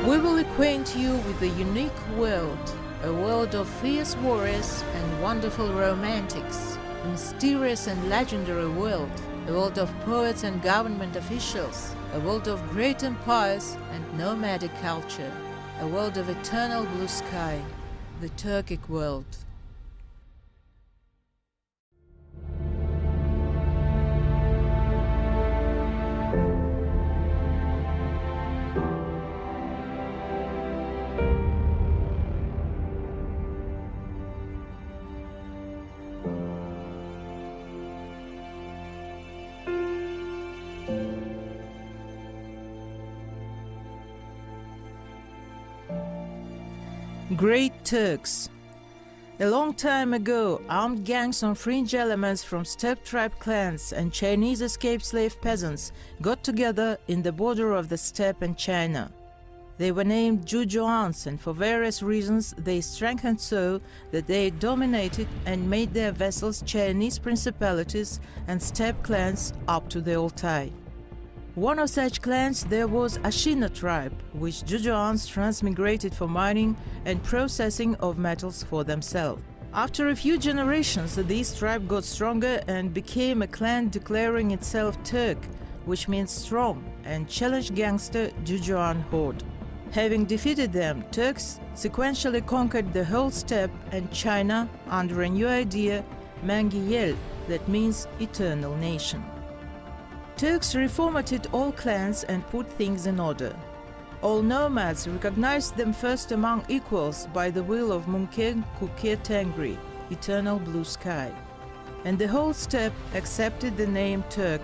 We will acquaint you with a unique world, a world of fierce warriors and wonderful romantics, a mysterious and legendary world, a world of poets and government officials, a world of great empires and nomadic culture, a world of eternal blue sky, the Turkic world. Great Turks. A long time ago, armed gangs and fringe elements from steppe tribe clans and Chinese escaped slave peasants got together in the border of the steppe and China. They were named Jujuans, and for various reasons they strengthened so that they dominated and made their vassals Chinese principalities and steppe clans up to the Altai. One of such clans there was Ashina tribe, which Jujuans transmigrated for mining and processing of metals for themselves. After a few generations, this tribe got stronger and became a clan declaring itself Turk, which means strong, and challenged gangster Jujuan horde. Having defeated them, Turks sequentially conquered the whole steppe and China under a new idea, Mangiyel, that means eternal nation. Turks reformatted all clans and put things in order. All nomads recognized them first among equals by the will of Munken Kuke Tengri, eternal blue sky. And the whole steppe accepted the name Turk,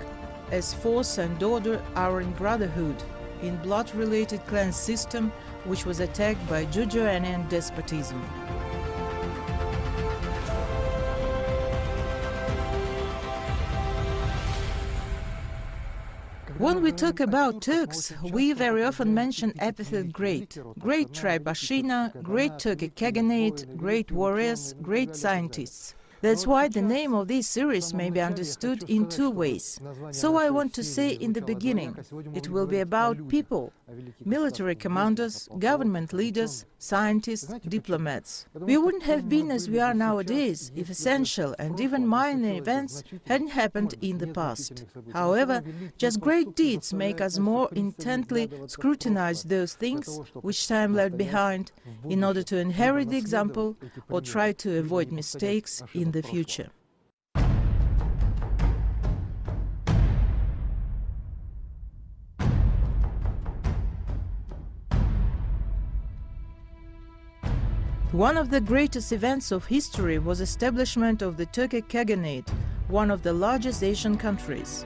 as force and order are in brotherhood, in blood-related clan system which was attacked by Jujuanian despotism. When we talk about Turks, we very often mention epithet great. Great tribe Ashina, great Turkic Khaganate, great warriors, great scientists. That's why the name of this series may be understood in two ways. So I want to say in the beginning, it will be about people, military commanders, government leaders, scientists, diplomats. We wouldn't have been as we are nowadays if essential and even minor events hadn't happened in the past. However, just great deeds make us more intently scrutinize those things which time left behind in order to inherit the example or try to avoid mistakes in the future. One of the greatest events of history was establishment of the Turkic Khaganate, one of the largest Asian countries.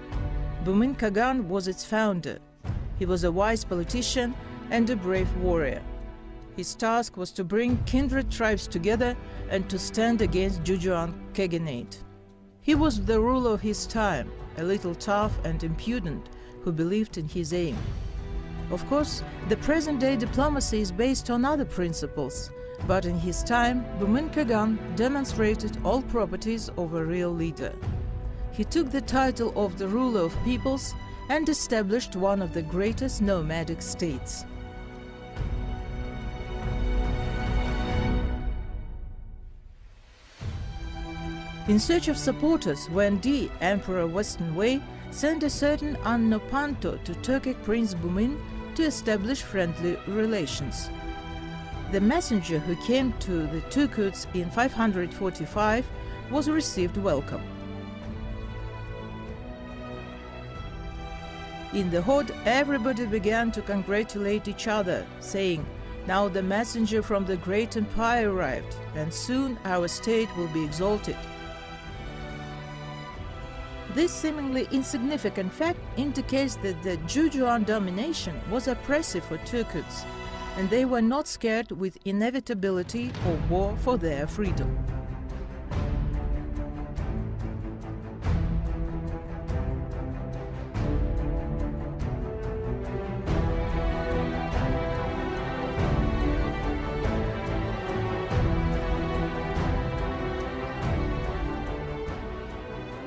Bumin Kagan was its founder. He was a wise politician and a brave warrior. His task was to bring kindred tribes together and to stand against Jujuan Khaganate. He was the ruler of his time, a little tough and impudent, who believed in his aim. Of course, the present-day diplomacy is based on other principles, but in his time, Bumin Kagan demonstrated all properties of a real leader. He took the title of the ruler of peoples and established one of the greatest nomadic states. In search of supporters, Wendi, Emperor Western Wei, sent a certain Annopanto to Turkic Prince Bumin to establish friendly relations. The messenger who came to the Turks in 545 was received welcome. In the horde, everybody began to congratulate each other, saying, "Now the messenger from the great empire arrived, and soon our state will be exalted." This seemingly insignificant fact indicates that the Jujuan domination was oppressive for Turks, and they were not scared with inevitability or war for their freedom.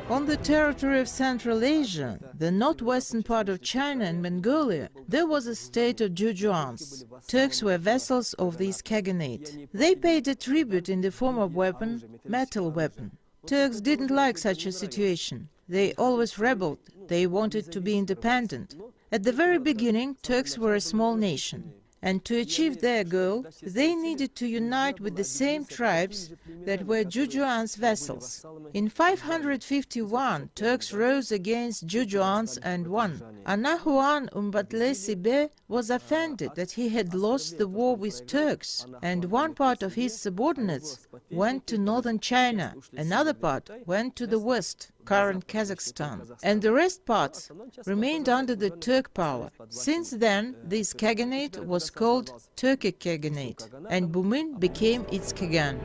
On the territory of Central Asia, the northwestern part of China and Mongolia, there was a state of Jujuans. Turks were vassals of this khaganate. They paid a tribute in the form of metal weapon. Turks didn't like such a situation. They always rebelled. They wanted to be independent. At the very beginning, Turks were a small nation. And to achieve their goal, they needed to unite with the same tribes that were Jujuans' vassals. In 551, Turks rose against Jujuans and won. Anahuan Umbatle was offended that he had lost the war with Turks, and one part of his subordinates went to northern China, another part went to the west, current Kazakhstan, and the rest parts remained under the Turk power. Since then, this khaganate was called Turkic Khaganate, and Bumin became its Khagan.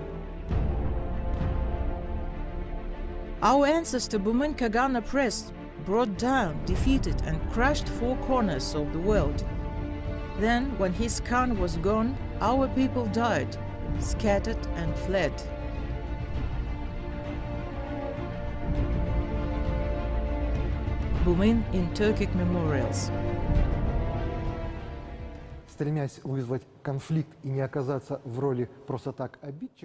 Our ancestor Bumin Khagan oppressed, brought down, defeated and crushed four corners of the world. Then, when his Khan was gone, our people died, scattered and fled. Bumin in Turkic memorials.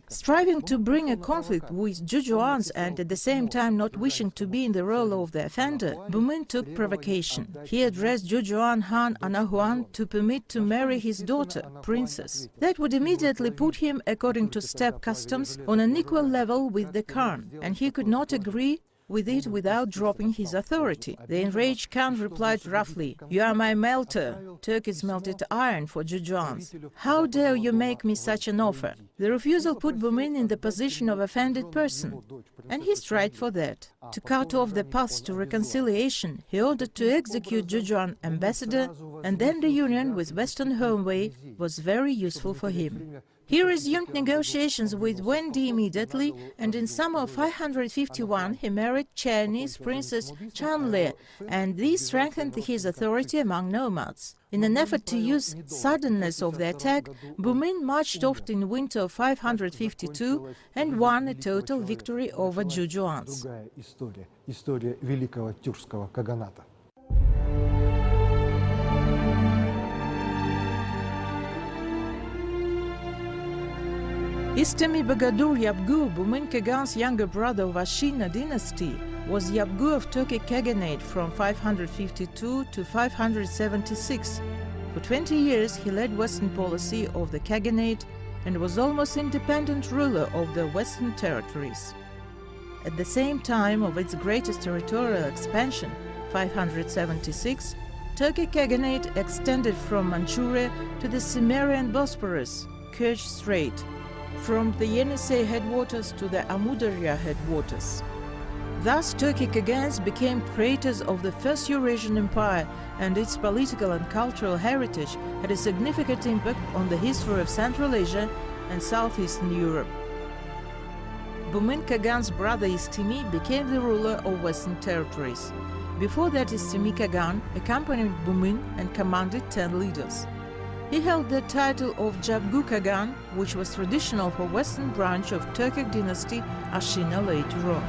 Striving to bring a conflict with Jujuans and at the same time not wishing to be in the role of the offender, Bumin took provocation. He addressed Jujuan Han Anahuan to permit to marry his daughter, princess. That would immediately put him, according to steppe customs, on an equal level with the Khan, and he could not agree with it without dropping his authority. The enraged Khan replied roughly, "You are my melter." Turkish melted iron for Jujuans. "How dare you make me such an offer?" The refusal put Bumin in the position of offended person, and he tried for that. To cut off the paths to reconciliation, he ordered to execute Jujuan ambassador, and then the union with Western Homeway was very useful for him. He resumed negotiations with Wendi immediately, and in summer of 551 he married Chinese Princess Chanle, and this strengthened his authority among nomads. In an effort to use suddenness of the attack, Bumin marched off in winter of 552 and won a total victory over Jujuans. Istemi Bagadur Yabgu, Bumin Khagan's younger brother of Ashina dynasty, was Yabgu of Turkic Khaganate from 552 to 576. For 20 years he led western policy of the Khaganate and was almost independent ruler of the western territories. At the same time of its greatest territorial expansion, 576, Turkic Khaganate extended from Manchuria to the Cimmerian Bosporus, Kerch Strait, from the Yenisei headwaters to the Amudarya headwaters. Thus, Turkic Khagans became creators of the First Eurasian Empire, and its political and cultural heritage had a significant impact on the history of Central Asia and Southeastern Europe. Bumin Khagan's brother Istemi became the ruler of Western territories. Before that, Istemi Khagan accompanied Bumin and commanded 10 leaders. He held the title of Jabgu Khagan, which was traditional for western branch of Turkic dynasty Ashina later on.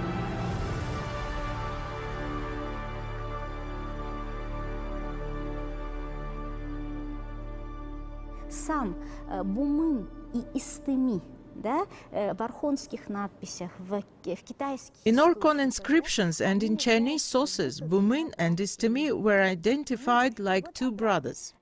Сам Бумын и Истеми, да, в архонских надписях, в китайских... In Orkhon inscriptions and in Chinese sources, Bumin and Istemi were identified like two brothers.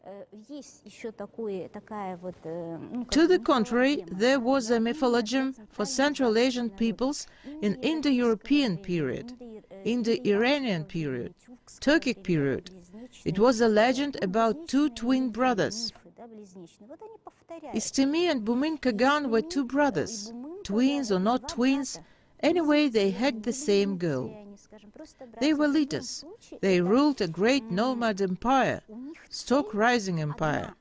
To the contrary, there was a mythology for Central Asian peoples in Indo-European period, Indo-Iranian period, Turkic period. It was a legend about two twin brothers. Istemi and Bumin Khagan were two brothers, twins or not twins, anyway they had the same goal. They were leaders. They ruled a great nomad empire, stock rising empire.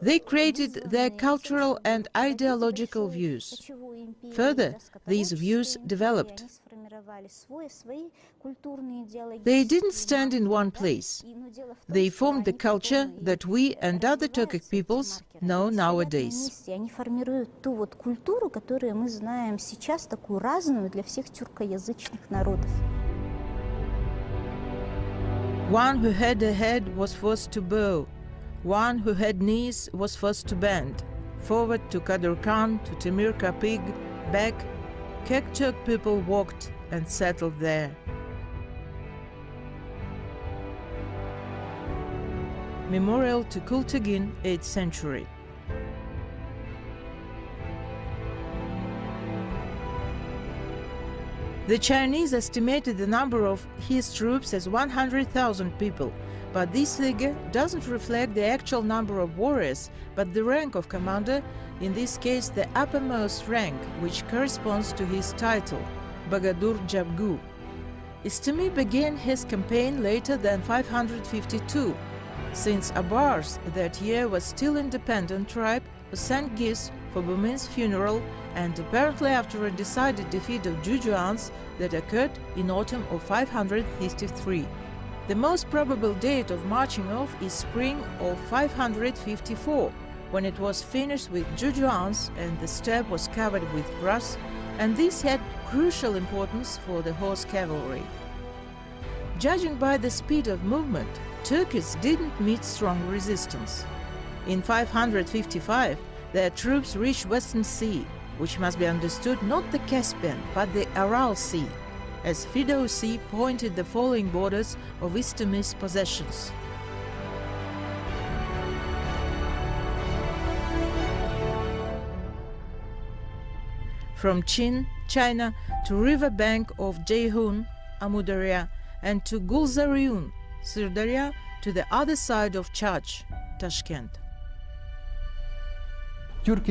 They created their cultural and ideological views. Further, these views developed. They didn't stand in one place. They formed the culture that we and other Turkic peoples know nowadays. Они формируют ту вот культуру, которую мы знаем сейчас, такую разную для всех тюркоязычных народов. One who had a head was forced to bow. One who had knees was forced to bend. Forward to Kadir Khan, to Temir Kapig, back, Kek Turk people walked and settled there. Memorial to Kultagin, 8th century. The Chinese estimated the number of his troops as 100,000 people, but this figure doesn't reflect the actual number of warriors, but the rank of commander, in this case the uppermost rank, which corresponds to his title, Bagadur Jabgu. Istemi began his campaign later than 552, since Abars that year was still independent tribe who sent gifts for Bumin's funeral, and apparently after a decided defeat of Jujuans that occurred in autumn of 553. The most probable date of marching off is spring of 554, when it was finished with Jujuans and the steppe was covered with grass, and this had crucial importance for the horse cavalry. Judging by the speed of movement, Turks didn't meet strong resistance. In 555, their troops reached Western Sea, which must be understood not the Caspian but the Aral Sea, as Ferdowsi pointed the following borders of Istemi's possessions. From Chin, China, to river bank of Ceyhun, Amudarya, and to Gulzaryun, Sirdarya, to the other side of Chach, Tashkent. Turks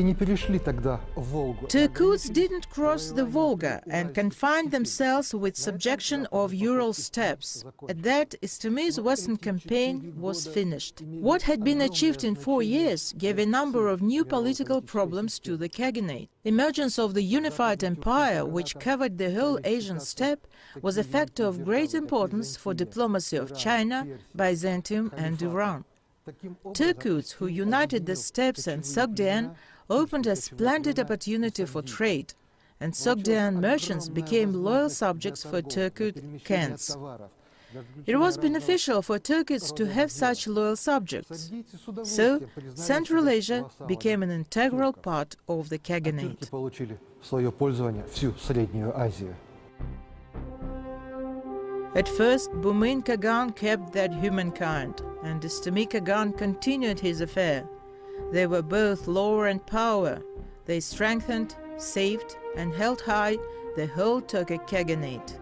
didn't cross the Volga and confined themselves with subjection of Ural steppes. At that, Istemi's western campaign was finished. What had been achieved in 4 years gave a number of new political problems to the Khaganate. Emergence of the unified empire, which covered the whole Asian steppe, was a factor of great importance for diplomacy of China, Byzantium and Iran. Turks, who united the steppes and Sogdian, opened a splendid opportunity for trade, and Sogdian merchants became loyal subjects for Turkic Khans. It was beneficial for Turks to have such loyal subjects, so Central Asia became an integral part of the Khaganate. At first, Bumin Khagan kept that humankind, and Istemi Khagan continued his affair. They were both law and power. They strengthened, saved, and held high the whole Turkic Khaganate.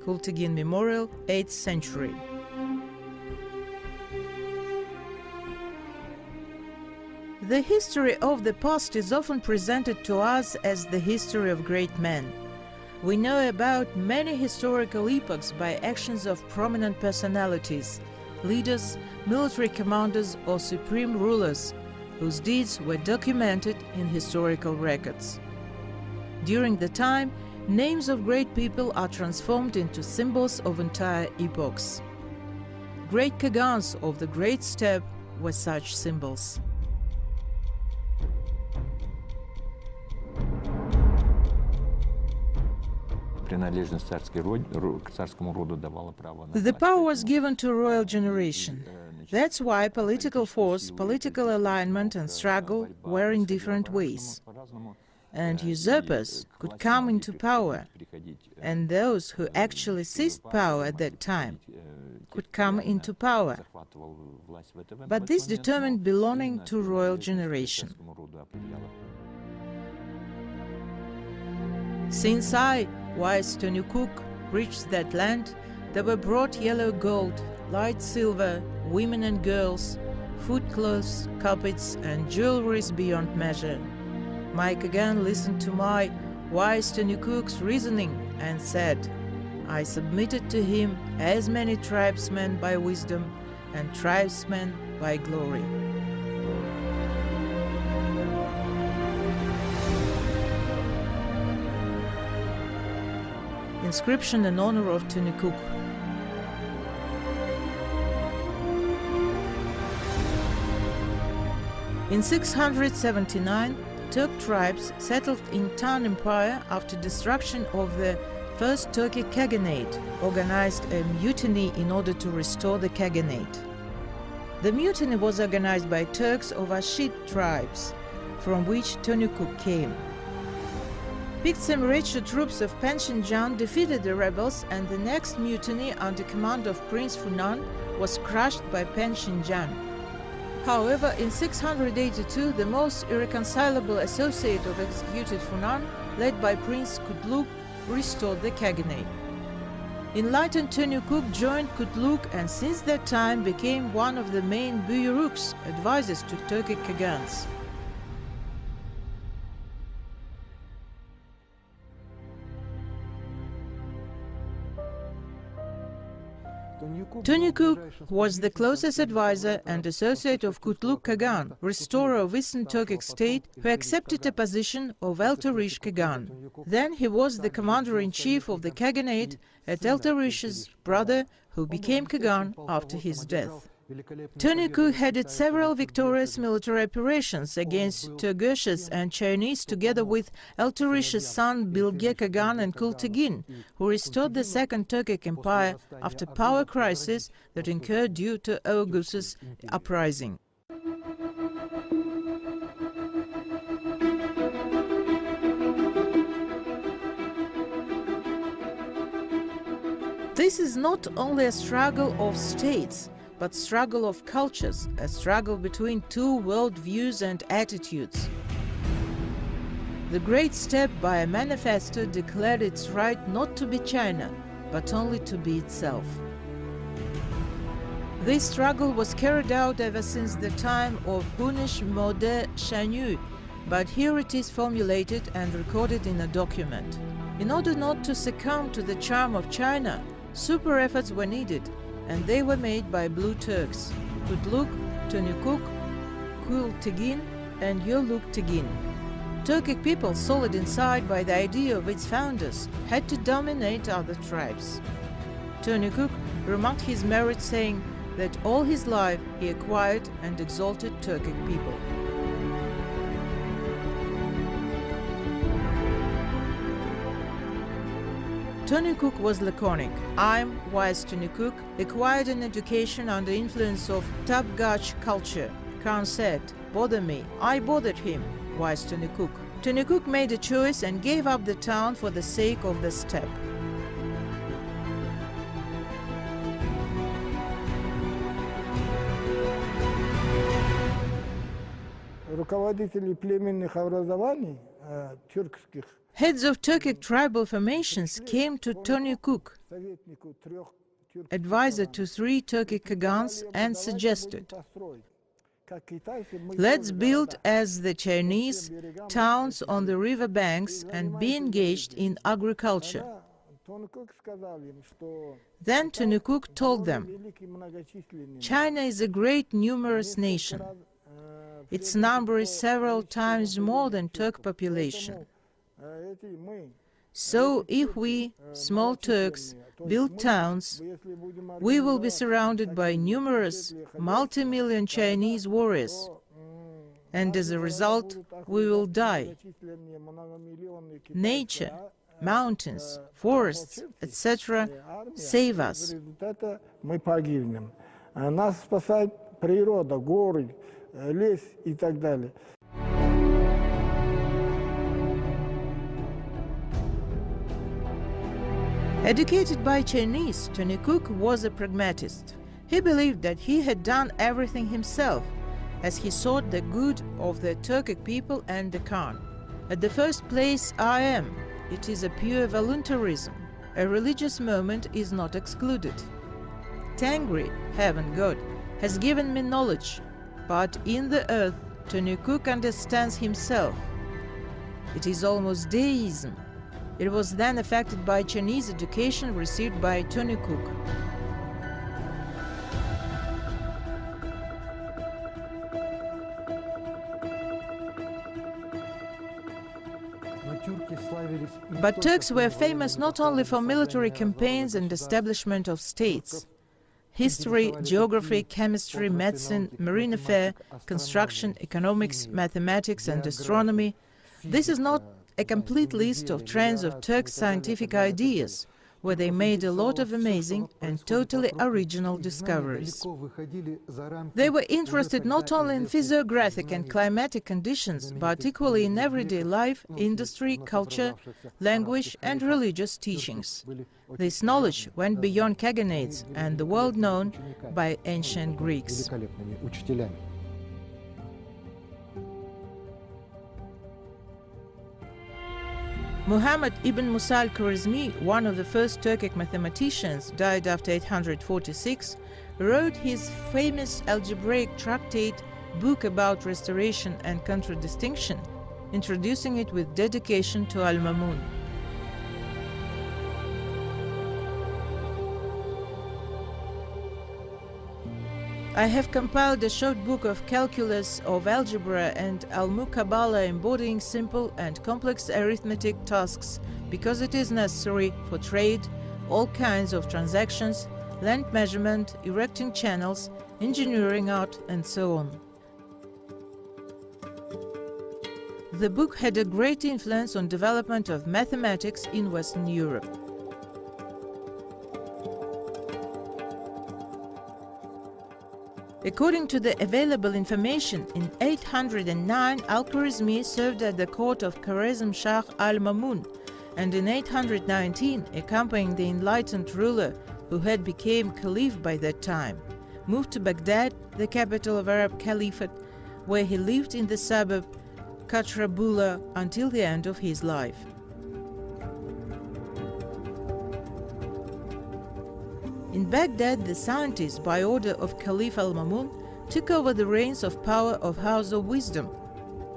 Kultagin Memorial, 8th century. The history of the past is often presented to us as the history of great men. We know about many historical epochs by actions of prominent personalities, leaders, military commanders, or supreme rulers, whose deeds were documented in historical records. During the time, names of great people are transformed into symbols of entire epochs. Great Khagans of the Great Steppe were such symbols. The power was given to royal generation. That's why political force, political alignment and struggle were in different ways. And usurpers could come into power, and those who actually seized power at that time could come into power. But this determined belonging to royal generation. Since I, wise Tönükuk, reached that land, there were brought yellow gold, light silver, women and girls, food cloths, carpets, and jewelries beyond measure. My Khagan listened to my wise Tönükuk's reasoning and said, I submitted to him as many tribesmen by wisdom and tribesmen by glory. inscription in honor of Turkic. In 679, Turk tribes settled in Tan Empire after destruction of the First Turkic Khaganate, organized a mutiny in order to restore the Khaganate. The mutiny was organized by Turks of Ashid tribes, from which Turkic came. Picked Semirachi troops of Penshinjan defeated the rebels, and the next mutiny under command of Prince Funan was crushed by Penshinjan. However, in 682, the most irreconcilable associate of executed Funan, led by Prince Kutluk, restored the Khaganate. Enlightened Turkic joined Kutluk and since that time became one of the main buyuruks, advisors to Turkic Khagans. Turkic was the closest advisor and associate of Kutluk Khagan, restorer of Eastern Turkic state, who accepted a position of Eltarish Khagan. Then he was the commander-in-chief of the Khaganate at Eltarish's brother, who became Khagan after his death. Turkic headed several victorious military operations against Turgeshs and Chinese together with Eltarish's son Bilge Khagan and Kultigin, who restored the Second Turkic Empire after power crisis that occurred due to Augustus' uprising. This is not only a struggle of states, but struggle of cultures, a struggle between two worldviews and attitudes. The Great Steppe by a manifesto declared its right not to be China, but only to be itself. This struggle was carried out ever since the time of Hunish Mode Shanyu, but here it is formulated and recorded in a document. In order not to succumb to the charm of China, super efforts were needed, and they were made by Blue Turks, Kutluk, Turkic, Kultigin, and Yoluk Tigin. Turkic people, solid inside by the idea of its founders, had to dominate other tribes. Turkic remarked his merit, saying that all his life he acquired and exalted Turkic people. Turkic was laconic. I'm, wise Turkic, acquired an education under influence of Tabgach culture. Khan said, bother me. I bothered him, wise Turkic. Turkic made a choice and gave up the town for the sake of the steppe. Руководители племенных образований тюркских Heads of Turkic tribal formations came to Turkic, advisor to 3 Turkic Khagans, and suggested, let's build as the Chinese towns on the river banks and be engaged in agriculture. Then Turkic told them, China is a great numerous nation. Its number is several times more than Turk population. So if we, small Turks, build towns, we will be surrounded by numerous multi-million Chinese warriors, and as a result we will die. Nature, mountains, forests, etc. save us. Нас спасает природа, горы, лес и так далее. Educated by Chinese, Turkic was a pragmatist. He believed that he had done everything himself, as he sought the good of the Turkic people and the Khan. At the first place, I am. It is a pure voluntarism. A religious moment is not excluded. Tengri, heaven God, has given me knowledge, but in the earth, Turkic understands himself. It is almost deism. It was then affected by Chinese education received by Turkic. But Turks were famous not only for military campaigns and establishment of states. History, geography, chemistry, medicine, marine affairs, construction, economics, mathematics and astronomy. This is not a complete list of trends of Turks' scientific ideas, where they made a lot of amazing and totally original discoveries. They were interested not only in physiographic and climatic conditions, but equally in everyday life, industry, culture, language and religious teachings. This knowledge went beyond Khaganates and the world known by ancient Greeks. Muhammad ibn Musa al-Khwarizmi, one of the first Turkic mathematicians, died after 846, wrote his famous algebraic tractate book about restoration and contradistinction, introducing it with dedication to Al-Mamun. I have compiled a short book of calculus, of algebra and al-Muqabala embodying simple and complex arithmetic tasks because it is necessary for trade, all kinds of transactions, land measurement, erecting channels, engineering art and so on. The book had a great influence on development of mathematics in Western Europe. According to the available information, in 809 Al-Khwarizmi served at the court of Khwarezm Shah al-Mamun, and in 819, accompanying the enlightened ruler who had become caliph by that time, moved to Baghdad, the capital of Arab Caliphate, where he lived in the suburb Katrabula until the end of his life. In Baghdad, the scientists, by order of Caliph al-Mamun, took over the reins of power of House of Wisdom,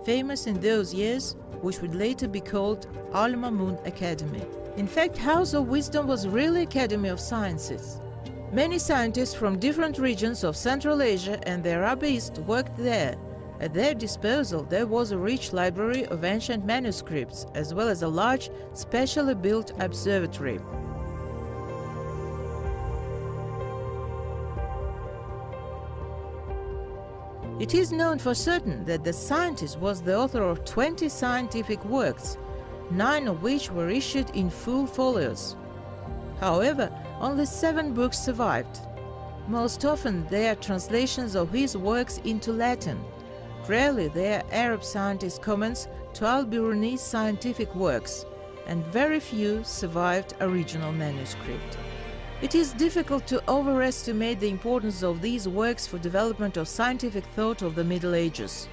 famous in those years, which would later be called Al-Mamun Academy. In fact, House of Wisdom was really Academy of Sciences. Many scientists from different regions of Central Asia and the Arab East worked there. At their disposal, there was a rich library of ancient manuscripts, as well as a large, specially built observatory. It is known for certain that the scientist was the author of 20 scientific works, 9 of which were issued in full folios. However, only 7 books survived. Most often they are translations of his works into Latin. Rarely they are Arab scientist comments to Al-Biruni's scientific works, and very few survived original manuscript. It is difficult to overestimate the importance of these works for development of scientific thought of the Middle Ages.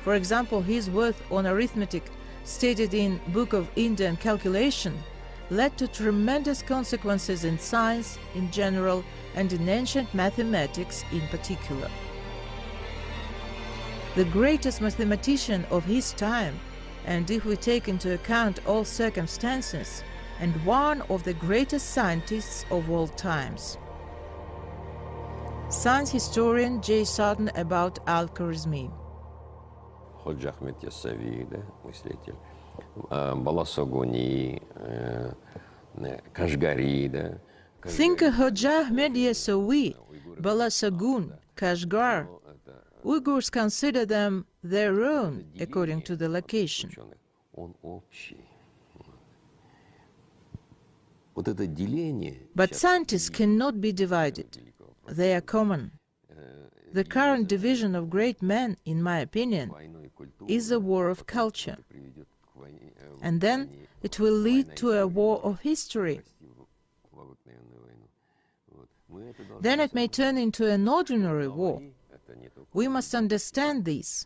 For example, his work on arithmetic, stated in Book of Indian Calculation, led to tremendous consequences in science in general and in ancient mathematics in particular. The greatest mathematician of his time, and if we take into account all circumstances, and one of the greatest scientists of all times. Science historian J. Sutton about Al-Khwarizmi. Thinker Hoja Ahmed Yasawi, Balasagun, Kashgar. Uyghurs consider them their own according to the location. But scientists cannot be divided. They are common. The current division of great men, in my opinion, is a war of culture. And then it will lead to a war of history. Then it may turn into an ordinary war. We must understand this.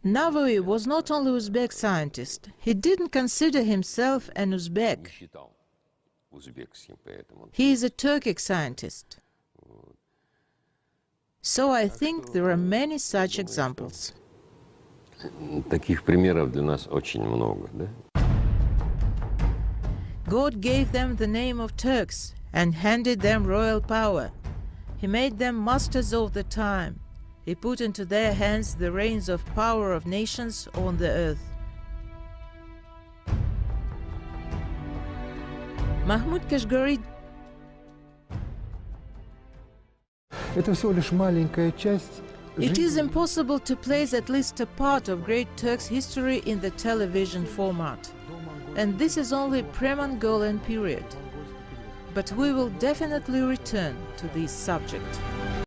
Navawi was not only Uzbek scientist. He didn't consider himself an Uzbek. He is a Turkic scientist. So I think there are many such examples. God gave them the name of Turks and handed them royal power. He made them masters of the time. He put into their hands the reins of power of nations on the earth. Mahmud Kashgari. Это всего лишь маленькая часть. It is impossible to place at least a part of Great Turks history in the television format. And this is only pre-Mongolian period. But we will definitely return to this subject.